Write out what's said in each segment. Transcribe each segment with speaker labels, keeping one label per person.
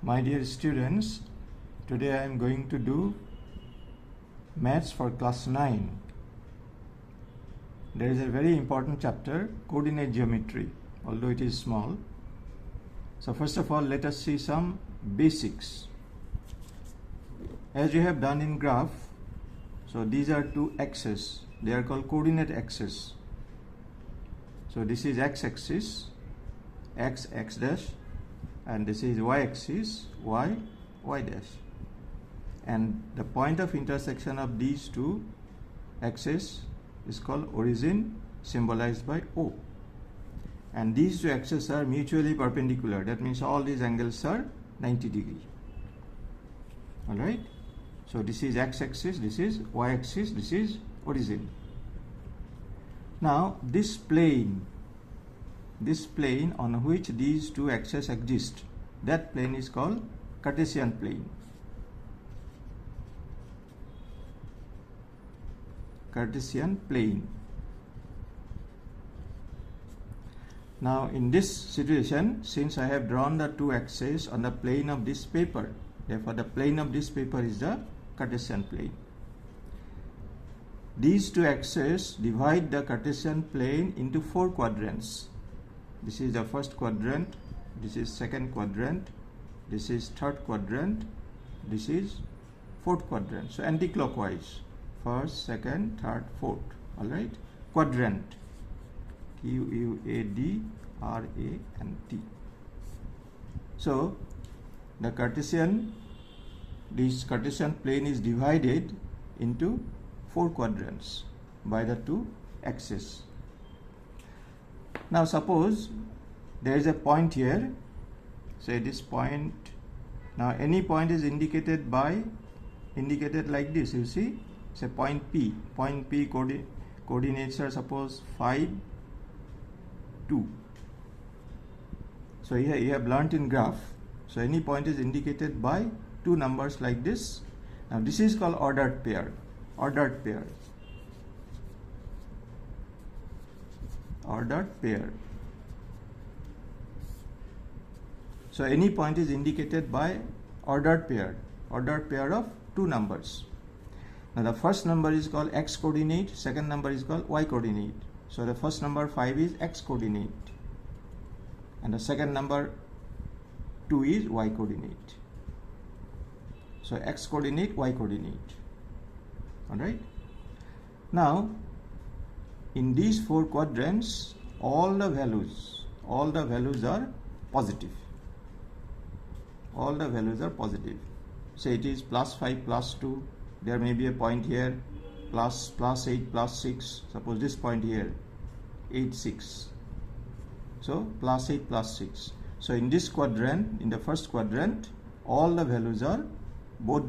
Speaker 1: My dear students, today I am going to do maths for class 9. There is a very important chapter, coordinate geometry, although it is small. So first of all, let us see some basics. As you have done in graph, so these are two axes. They are called coordinate axes. So this is x-axis, x dash, and this is y-axis, y dash. And the point of intersection of these two axes is called origin, symbolized by O. And these two axes are mutually perpendicular. That means all these angles are 90 degree. Alright? So this is x-axis, this is y-axis, this is origin. Now this plane on which these two axes exist, that plane is called Cartesian plane. Cartesian plane. Now in this situation, since I have drawn the two axes on the plane of this paper, therefore the plane of this paper is the Cartesian plane. These two axes divide the Cartesian plane into four quadrants. This is the first quadrant, this is second quadrant, this is third quadrant, this is fourth quadrant. So anti-clockwise, first, second, third, fourth. Alright, quadrant, Q-U-A-D-R-A-N-T. So the this Cartesian plane is divided into four quadrants by the two axes. Now suppose there is a point here, say this point. Now any point is indicated like this, you see, say point P. Point P coordinates are suppose 5, 2. So here you have learnt in graph. So any point is indicated by two numbers like this. Now this is called ordered pair. Ordered pair. Ordered pair. So any point is indicated by ordered pair of two numbers. Now the first number is called x coordinate, second number is called y coordinate. So the first number 5 is x coordinate and the second number 2 is y coordinate. So x coordinate, y coordinate. Alright. Now in these four quadrants, all the values are positive. All the values are positive. Say it is plus 5, plus 2. There may be a point here, plus 8, plus 6. Suppose this point here, 8, 6. So plus 8, plus 6. So in this quadrant, in the first quadrant, both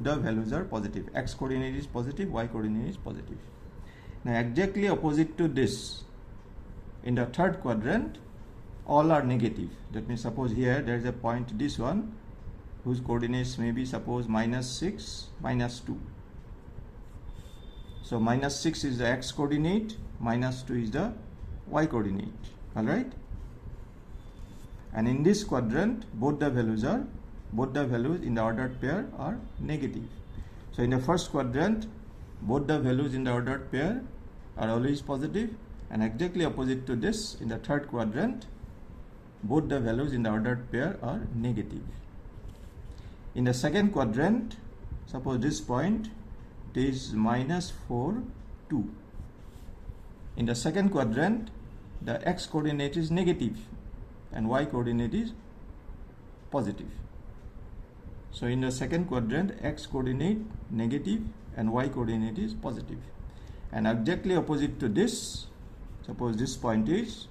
Speaker 1: the values are positive. X coordinate is positive, y coordinate is positive. Now exactly opposite to this, in the third quadrant, all are negative. That means suppose here there is a point, this one, whose coordinates may be suppose minus 6, minus 2. So minus 6 is the x coordinate, minus 2 is the y coordinate. Alright? And in this quadrant, both the values in the ordered pair are negative. So in the first quadrant, both the values in the ordered pair are always positive, and exactly opposite to this, in the third quadrant, both the values in the ordered pair are negative. In the second quadrant, suppose this point, it is minus 4, 2. In the second quadrant, the x coordinate is negative and y coordinate is positive. So in the second quadrant, x coordinate negative and y coordinate is positive. And exactly opposite to this, suppose this point is,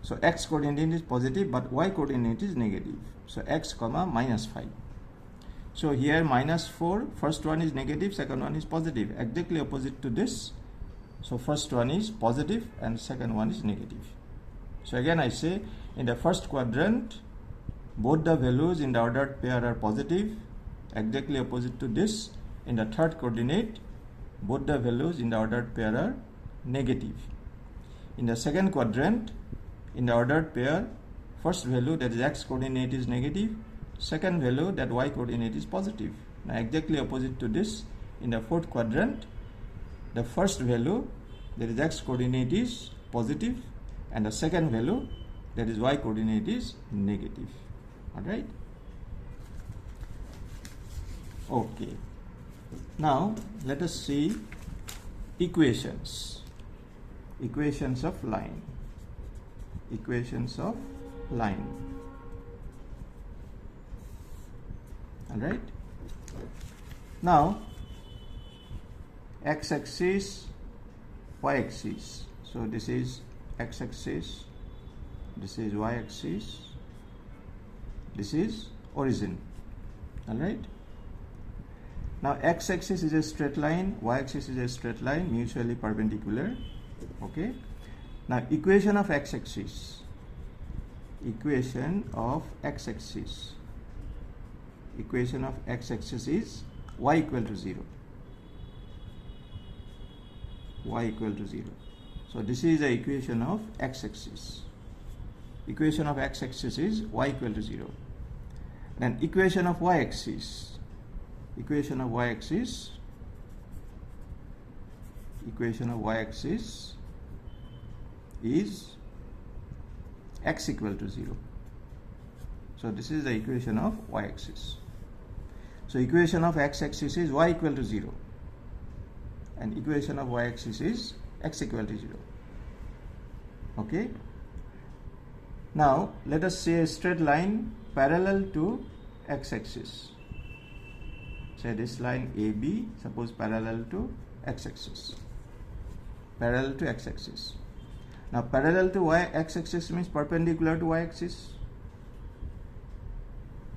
Speaker 1: so x coordinate is positive but y coordinate is negative. So x comma minus 5. So here minus 4, first one is negative, second one is positive. Exactly opposite to this. So first one is positive and second one is negative. So again I say, in the first quadrant, both the values in the ordered pair are positive. Exactly opposite to this, in the third coordinate, both the values in the ordered pair are negative. In the second quadrant, in the ordered pair, first value, that is x coordinate, is negative, second value, that y coordinate, is positive. Now exactly opposite to this, in the fourth quadrant, the first value, that is x coordinate, is positive, and the second value, that is y coordinate, is negative. Alright? Okay. Now let us see equations. Equations of line. Equations of line. Alright? Now x-axis, y-axis. So this is x-axis, this is y-axis, this is origin. Alright? Now x-axis is a straight line, y-axis is a straight line, mutually perpendicular. Okay? Now equation of x-axis. Equation of x-axis. Equation of x-axis is y equal to 0. Y equal to 0. So this is the equation of x-axis. Equation of x-axis is y equal to 0. Then equation of y-axis. Equation of y-axis. Equation of y-axis is x equal to 0. So this is the equation of y-axis. So equation of x-axis is y equal to 0. And equation of y-axis is x equal to 0. Okay. Now let us say a straight line parallel to x-axis. Say this line AB, suppose parallel to x-axis. Parallel to x-axis. Now parallel to x-axis means perpendicular to y-axis.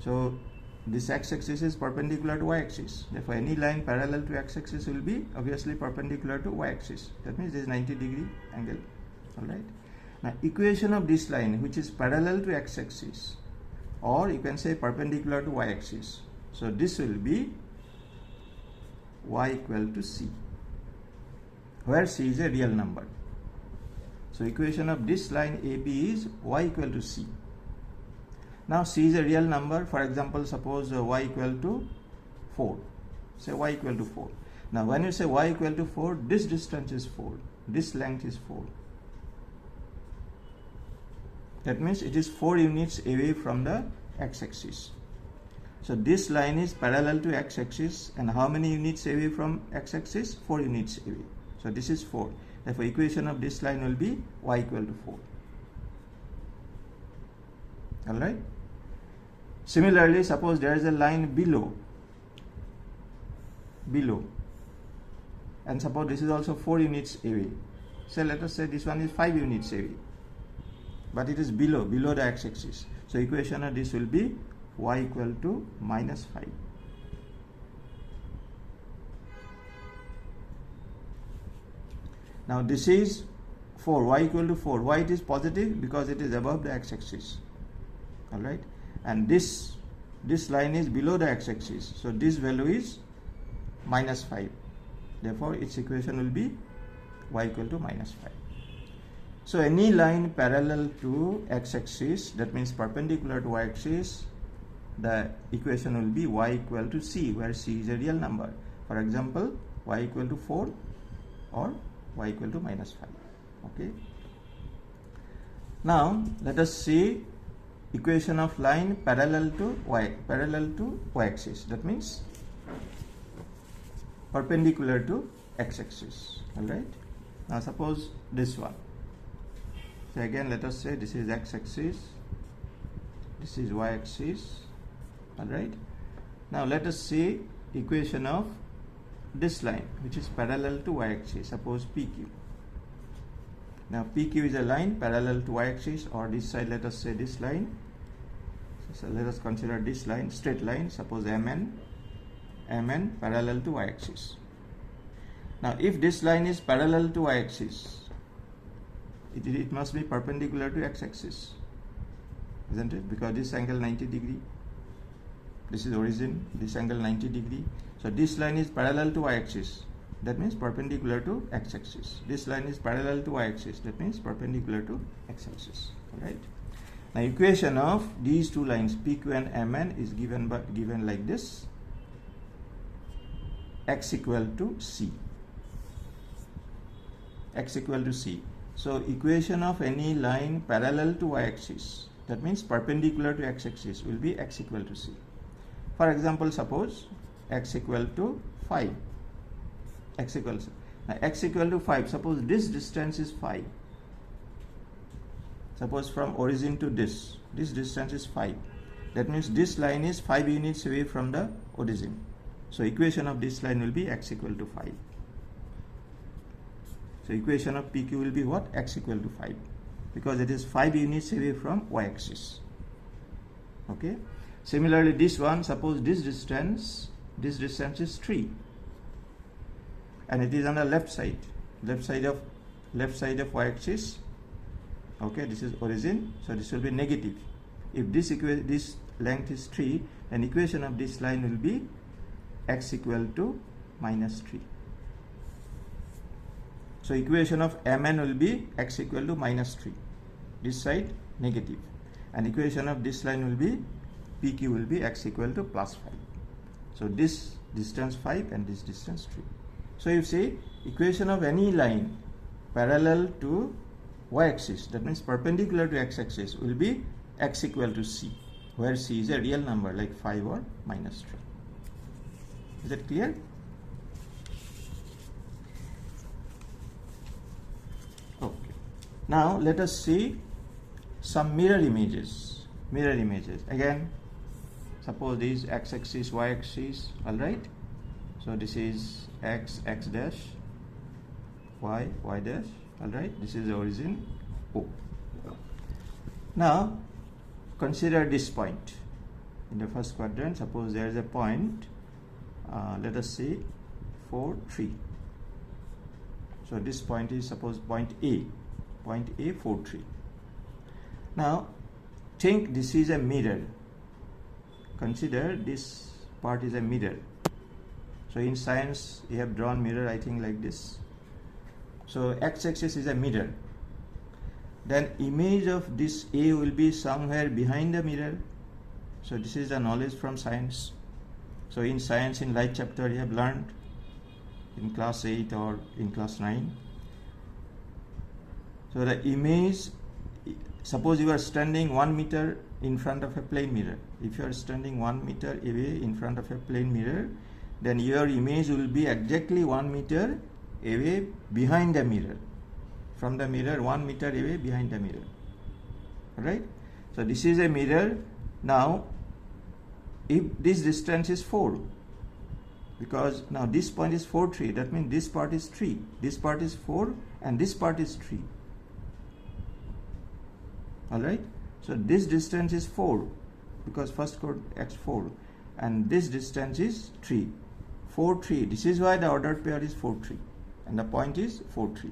Speaker 1: So this x-axis is perpendicular to y-axis. Therefore any line parallel to x-axis will be obviously perpendicular to y-axis. That means this is 90-degree angle. Alright. Now equation of this line, which is parallel to x-axis, or you can say perpendicular to y-axis. So this will be y equal to c, where c is a real number. So equation of this line AB is y equal to c. Now c is a real number. For example, suppose y equal to 4. Say y equal to 4. Now when you say y equal to 4, this distance is 4. This length is 4. That means it is 4 units away from the x-axis. So this line is parallel to x-axis, and how many units away from x-axis? 4 units away. So this is 4. Therefore equation of this line will be y equal to 4. Alright. Similarly, suppose there is a line below, and suppose this is also 4 units away. So let us say this one is 5 units away, but it is below the x-axis. So equation of this will be y equal to -5. Now this is 4, y equal to 4. Why it is positive? Because it is above the x-axis. Alright. And this line is below the x-axis. So this value is -5. Therefore its equation will be y equal to -5. So any line parallel to x-axis, that means perpendicular to y-axis, the equation will be y equal to c, where c is a real number. For example, y equal to 4 or y equal to -5. Okay. Now let us see equation of line parallel to y-axis. That means perpendicular to x-axis. Alright. Now suppose this one. So again let us say this is x-axis, this is y-axis. Alright. Now let us see equation of this line, which is parallel to y-axis. Suppose PQ. Now PQ is a line parallel to y-axis, or this side let us say this line. So let us consider this line, straight line, suppose MN parallel to y-axis. Now if this line is parallel to y-axis, it must be perpendicular to x-axis, isn't it? Because this angle 90-degree, this is origin, this angle 90-degree. So this line is parallel to y-axis, that means perpendicular to x-axis. This line is parallel to y-axis, that means perpendicular to x-axis. Alright. Now equation of these two lines PQ and MN is given like this: x equal to C. X equal to C. So equation of any line parallel to y-axis, that means perpendicular to x-axis, will be x equal to C. For example, suppose x equal to 5. Now x equal to 5. Suppose this distance is 5. Suppose from origin to this distance is 5. That means this line is 5 units away from the origin. So equation of this line will be x equal to 5. So equation of PQ will be what? X equal to 5, because it is 5 units away from y-axis. Okay. Similarly, this one, suppose this distance is 3, and it is on the left side of y-axis. Okay, this is origin, so this will be negative. If this length is 3, then equation of this line will be x equal to minus 3. So equation of MN will be x equal to minus 3. This side negative. And equation of this line will be PQ will be x equal to plus 5. So this distance 5 and this distance 3. So you see equation of any line parallel to y-axis, that means perpendicular to x-axis, will be x equal to C, where C is a real number like 5 or minus 3. Is that clear? Okay. Now let us see some mirror images. Again, suppose this x-axis, y-axis, alright. So this is x dash, y dash, alright. This is the origin O. Now consider this point in the first quadrant. Suppose there is a point, let us say 4, 3. So this point is, suppose point A, 4, 3. Now think this is a mirror. Consider this part is a mirror. So in science you have drawn mirror, I think, like this. So x-axis is a mirror. Then image of this A will be somewhere behind the mirror. So this is the knowledge from science. So in science, in light chapter, you have learned in class 8 or in class 9. So the image, suppose you are standing 1 meter in front of a plane mirror. If you are standing 1 meter away in front of a plane mirror, then your image will be exactly 1 meter away behind the mirror. From the mirror, 1 meter away behind the mirror. Right? So this is a mirror. Now if this distance is 4, because now this point is 4, 3, that means this part is 3, this part is 4, and this part is 3. Alright, so this distance is 4, because first code x 4, and this distance is 3, 4, 3. This is why the ordered pair is 4, 3, and the point is 4, 3.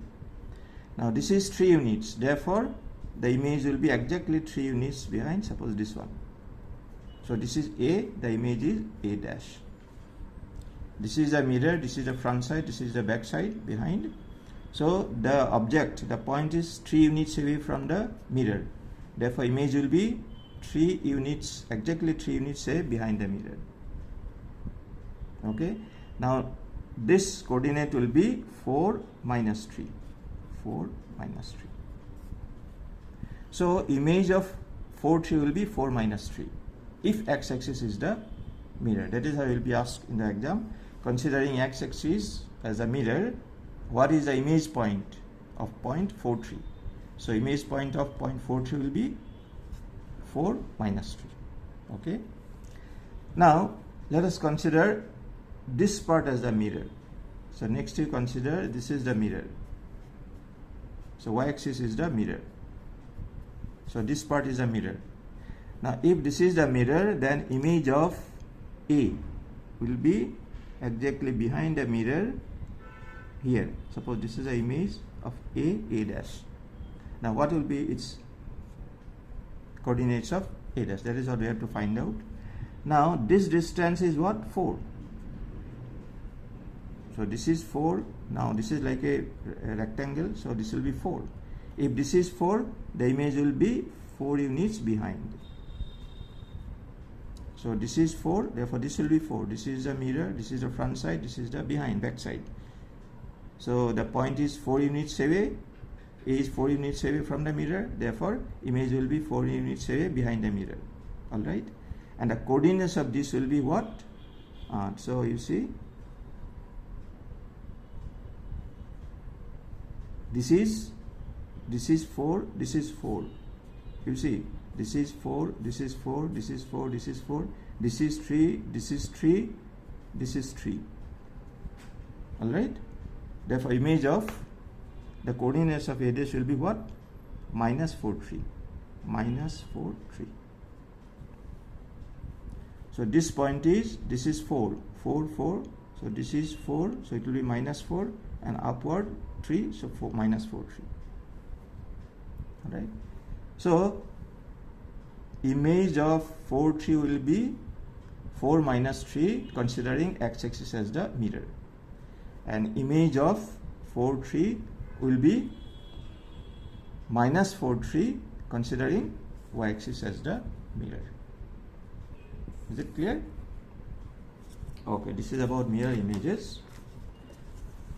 Speaker 1: Now this is 3 units, therefore the image will be exactly 3 units behind, suppose this one. So this is A, the image is A dash. This is the mirror, this is the front side, this is the back side behind. So the object, the point is 3 units away from the mirror. Therefore image will be 3 units, exactly 3 units away behind the mirror. Okay. Now this coordinate will be 4 minus 3. 4 minus 3. So image of 4, 3 will be 4 minus 3. If x-axis is the mirror. That is how you will be asked in the exam. Considering x-axis as a mirror, what is the image point of point 4, 3? So image point of point 4, 3 will be 4 minus 3. Okay. Now let us consider this part as the mirror. So next you consider this is the mirror. So y-axis is the mirror. So this part is a mirror. Now if this is the mirror, then image of A will be exactly behind the mirror here. Suppose this is the image of A dash. Now what will be its coordinates of A dash? That is what we have to find out. Now this distance is what? 4. So this is 4. Now this is like a rectangle, so this will be 4. If this is 4, the image will be 4 units behind. So this is 4, therefore this will be 4. This is the mirror, this is the front side, this is the back side. So the point is 4 units away. A is 4 units away from the mirror, therefore image will be 4 units away behind the mirror. Alright, and the coordinates of this will be what? So you see, this is 4, this is 4. You see, this is 4, this is 4, this is 4, this is 4, this is 3, this is 3, this is 3. Alright, therefore image of the coordinates of A dash will be what? Minus 4, 3. Minus 4, 3. So this point is, this is 4, 4, 4. So this is 4, so it will be minus 4, and upward 3, so 4, minus 4, 3. Alright. So image of 4, 3 will be 4 minus 3, considering x-axis as the mirror. And image of 4, 3 will be minus 4, 3, considering y-axis as the mirror. Is it clear? Okay, this is about mirror images.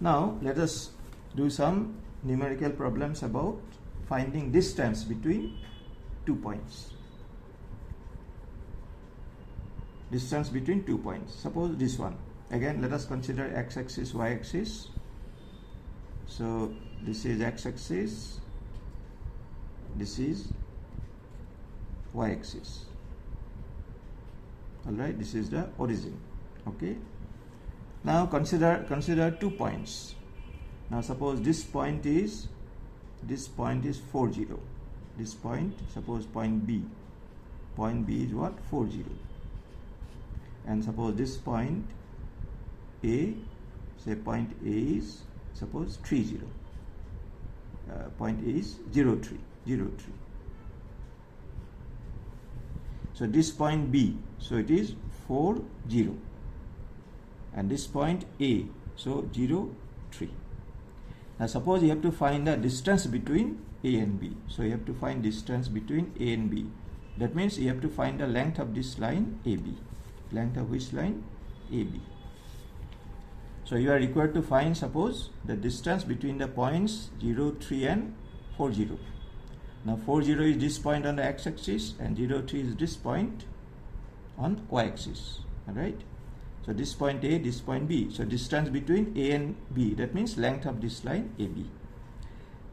Speaker 1: Now let us do some numerical problems about finding distance between 2 points. Distance between 2 points. Suppose this one. Again, let us consider x-axis, y-axis. So this is x-axis, this is y-axis. Alright, this is the origin. Okay. Now consider 2 points. Now suppose this point is 4, 0. This point, suppose point B. Point B is what? 4, 0. And suppose this point A, say point A is suppose 3, 0. Point A is 0, 3, 0, 3. So this point B, so it is 4, 0. And this point A, so 0, 3. Now suppose you have to find the distance between A and B. So you have to find distance between A and B. That means you have to find the length of this line AB. Length of which line? AB. So you are required to find, suppose, the distance between the points 0, 3 and 4, 0. Now 4, 0 is this point on the x-axis and 0, 3 is this point on y-axis. Alright. So this point A, this point B. So distance between A and B, that means length of this line AB.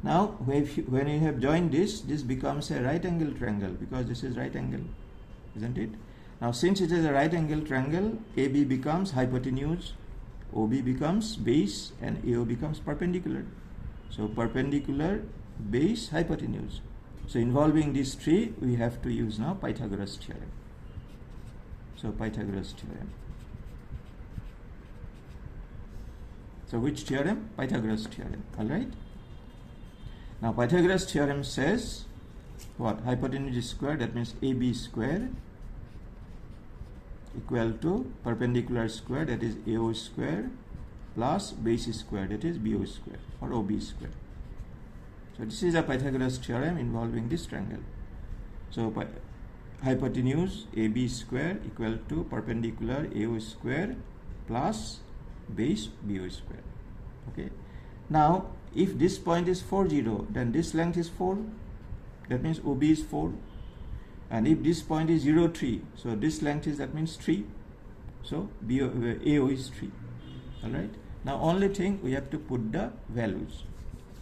Speaker 1: Now when you have joined this becomes a right angle triangle, because this is right angle, isn't it? Now since it is a right angle triangle, AB becomes hypotenuse, OB becomes base, and AO becomes perpendicular. So perpendicular, base, hypotenuse. So involving these three, we have to use now Pythagoras theorem. So Pythagoras theorem. So which theorem? Pythagoras theorem. Alright. Now Pythagoras theorem says what? Hypotenuse is square, that means AB square equal to perpendicular square, that is AO square, plus base square, that is BO square or OB square. So this is a Pythagoras theorem involving this triangle. So hypotenuse AB square equal to perpendicular AO square plus base BO square. Okay. Now if this point is 4, 0, then this length is 4, that means OB is 4. And if this point is 0, 3, so this length is, that means 3. So AO is 3. Alright. Now only thing, we have to put the values.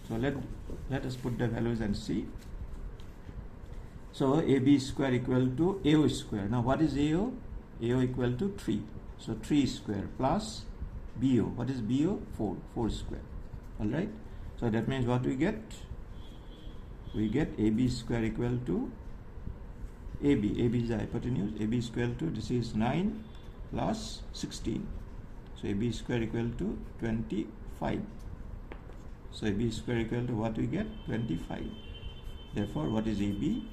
Speaker 1: So let us put the values and see. So AB square equal to AO square. Now what is AO? AO equal to 3. So 3 square plus BO. What is BO? 4. 4 square. Alright. So that means what we get? We get AB square equal to AB is the hypotenuse, AB square to, this is 9 plus 16. So AB square equal to 25. So AB square equal to what we get? 25. Therefore, what is AB?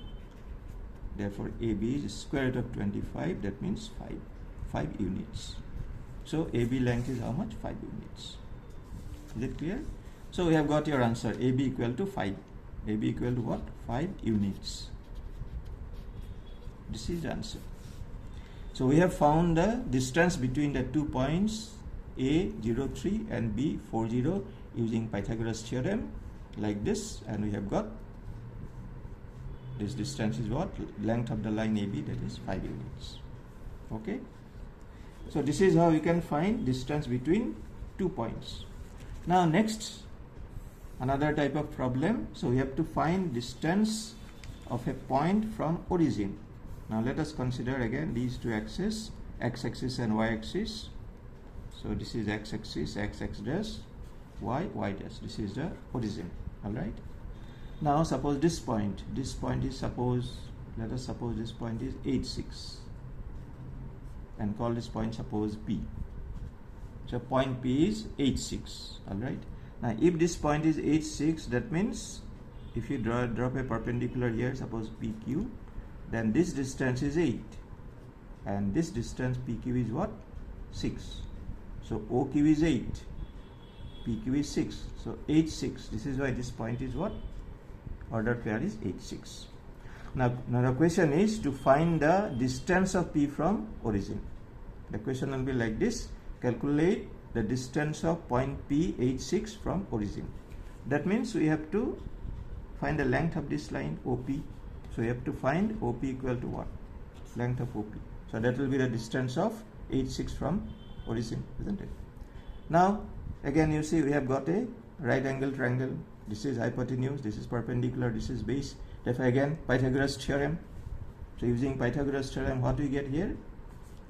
Speaker 1: Therefore, AB is square root of 25, that means 5 units. So AB length is how much? 5 units. Is it clear? So we have got your answer. AB equal to 5. AB equal to what? 5 units. This is the answer. So we have found the distance between the 2 points A 03 and B 40 using Pythagoras theorem like this, and we have got this distance is what? Length of the line AB, that is 5 units. Okay. So this is how we can find distance between 2 points. Now next, another type of problem. So we have to find distance of a point from origin. Now let us consider again these two axes, x-axis and y-axis. So this is x-axis, x dash, y dash. This is the origin. All right. Now suppose this point is let us suppose this point is 8, 6, and call this point suppose P. So point P is 8, 6. All right. Now if this point is 8, 6, that means if you drop a perpendicular here, suppose PQ, then this distance is 8, and this distance PQ is what? 6. So OQ is 8, PQ is 6. So 8, 6. This is why this point is what? Ordered pair is 8, 6. Now the question is to find the distance of P from origin. The question will be like this: calculate the distance of point P 8, 6 from origin. That means we have to find the length of this line OP. So we have to find OP equal to what? Length of OP. So that will be the distance of 8, 6 from origin, isn't it? Now again you see we have got a right angle triangle. This is hypotenuse, this is perpendicular, this is base. Therefore again Pythagoras theorem. So using Pythagoras theorem, what we get here?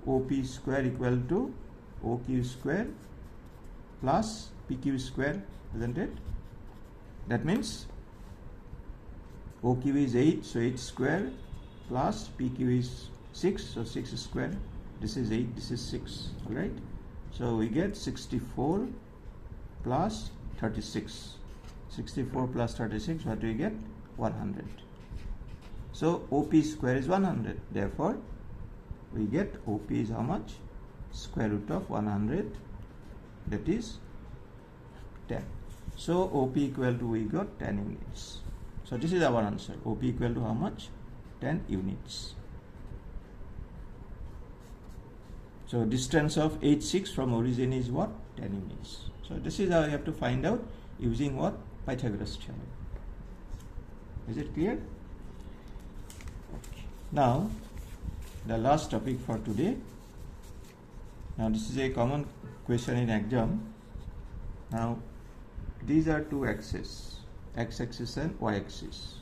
Speaker 1: OP square equal to OQ square plus PQ square, isn't it? That means OQ is 8, so 8 square, plus PQ is 6, so 6 square. This is 8, this is 6. Alright. So we get 64 plus 36. 64 plus 36, what do we get? 100. So OP square is 100. Therefore, we get OP is how much? Square root of 100, that is 10. So OP equal to, we got 10 units. So this is our answer. OP equal to how much? 10 units. So distance of 8, 6 from origin is what? 10 units. So this is how you have to find out using what? Pythagoras theorem. Is it clear? Okay. Now the last topic for today. Now this is a common question in exam. Now these are two axes, x-axis and y-axis.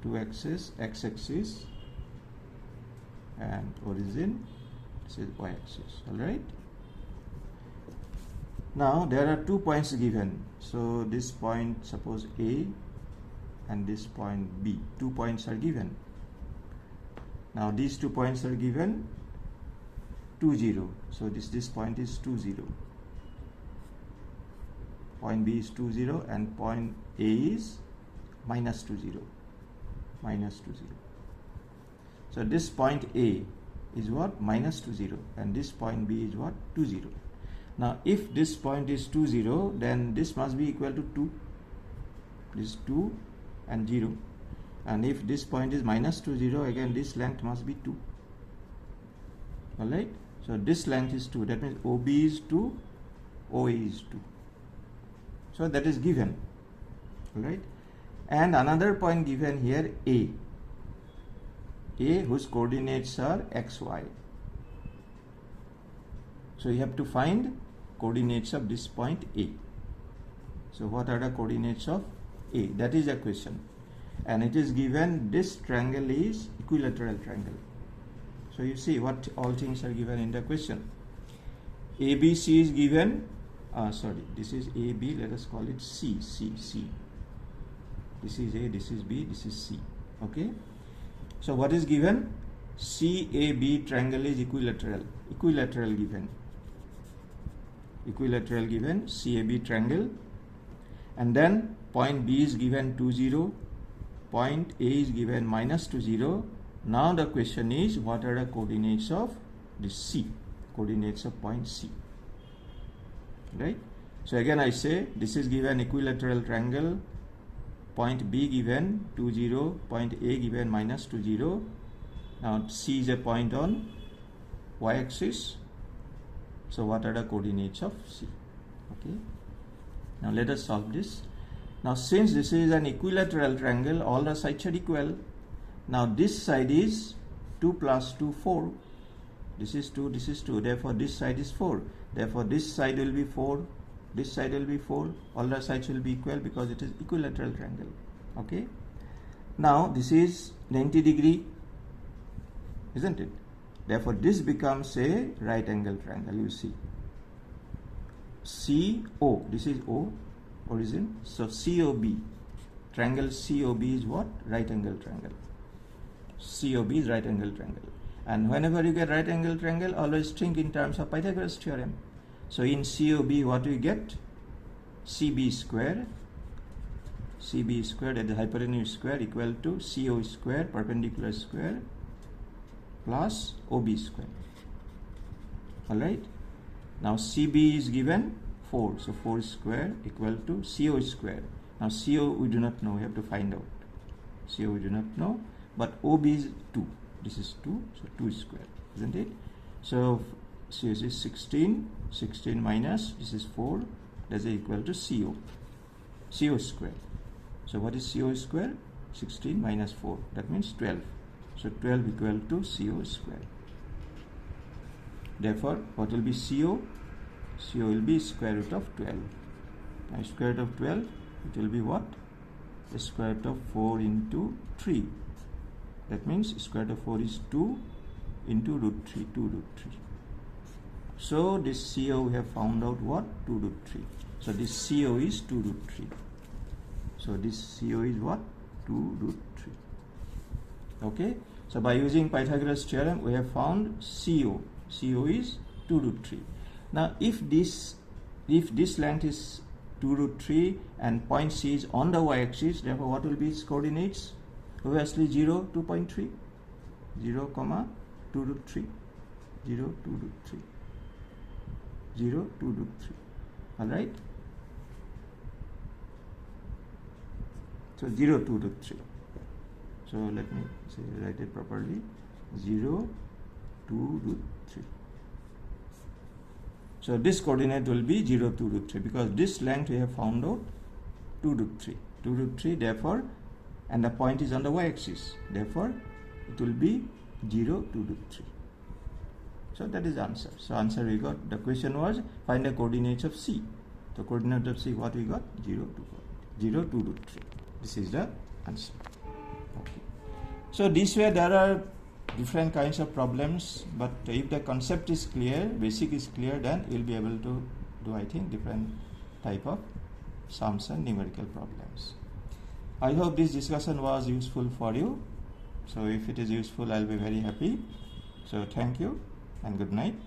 Speaker 1: Two axes, x-axis and origin. This is y-axis. All right. Now there are 2 points given. So this point, suppose A, and this point B. 2 points are given. Now these 2 points are given 2, 0. So this point is 2, 0. Point B is 2, 0, and point A is minus 2, 0. Minus 2, 0. So this point A is what? Minus 2, 0, and this point B is what? 2, 0. Now if this point is 2, 0, then this must be equal to 2. This is 2 and 0. And if this point is minus 2, 0, again this length must be 2. Alright. So this length is 2. That means OB is 2, OA is 2. So that is given. Alright. And another point given here, A. A whose coordinates are XY. So you have to find coordinates of this point A. So what are the coordinates of A? That is a question. And it is given this triangle is equilateral triangle. So you see what all things are given in the question. ABC is given, this is AB, let us call it C. This is A, this is B, this is C. Okay. So what is given? CAB triangle is equilateral. Equilateral given. Equilateral given, CAB triangle. And then point B is given 2, 0. Point A is given minus 2, 0. Now the question is, what are the coordinates of this C? Coordinates of point C. Right? So again I say, this is given equilateral triangle. Point B given 2, 0. Point A given minus 2, 0. Now C is a point on y-axis. So what are the coordinates of C? Okay. Now let us solve this. Now since this is an equilateral triangle, all the sides are equal. Now this side is 2 plus 2, 4. This is 2, this is 2. Therefore this side is 4. Therefore this side will be 4. This side will be 4. All the sides will be equal because it is equilateral triangle. Okay. Now this is 90 degree, isn't it? Therefore this becomes a right angle triangle. You see, CO, this is O, origin. So COB, triangle COB is what? Right angle triangle. COB is right angle triangle. And whenever you get right angle triangle, always think in terms of Pythagoras theorem. So in COB, what do you get? CB square. CB square, that is hypotenuse square, equal to CO square, perpendicular square, plus OB square. Alright. Now CB is given 4. So 4 square equal to CO square. Now CO we do not know. We have to find out. CO we do not know. But OB is 2. This is 2. So 2 square. Isn't it? So CO is 16. 16 minus this is 4. That is equal to CO. CO square. So what is CO square? 16 minus 4. That means 12. So 12 equal to CO square. Therefore, what will be CO? CO will be square root of 12. Now square root of 12, it will be what? The square root of 4 into 3. That means square root of 4 is 2 into root 3, 2 root 3. So this CO we have found out what? 2 root 3. So this CO is 2 root 3. So this CO is what? 2 root 3. Okay. So by using Pythagoras theorem, we have found CO. CO is 2 root 3. Now if this length is 2 root 3 and point C is on the y-axis, therefore what will be its coordinates? Obviously 0, 2.3. 0, 2 root 3. 0, 2 root 3. 0, 2 root 3. Alright? So 0, 2 root 3. So let me write it properly. 0, 2 root 3. So this coordinate will be 0, 2 root 3 because this length we have found out 2 root 3. 2 root 3, therefore, and the point is on the y-axis. Therefore, it will be 0, 2 root 3. So that is the answer. So answer we got. The question was find the coordinates of C. The coordinate of C, what we got? 0, 2 root 3. This is the answer. Okay. So this way there are different kinds of problems, but if the concept is clear, basic is clear, then you'll be able to do, I think, different type of sums and numerical problems. I hope this discussion was useful for you. So if it is useful, I'll be very happy. So thank you and good night.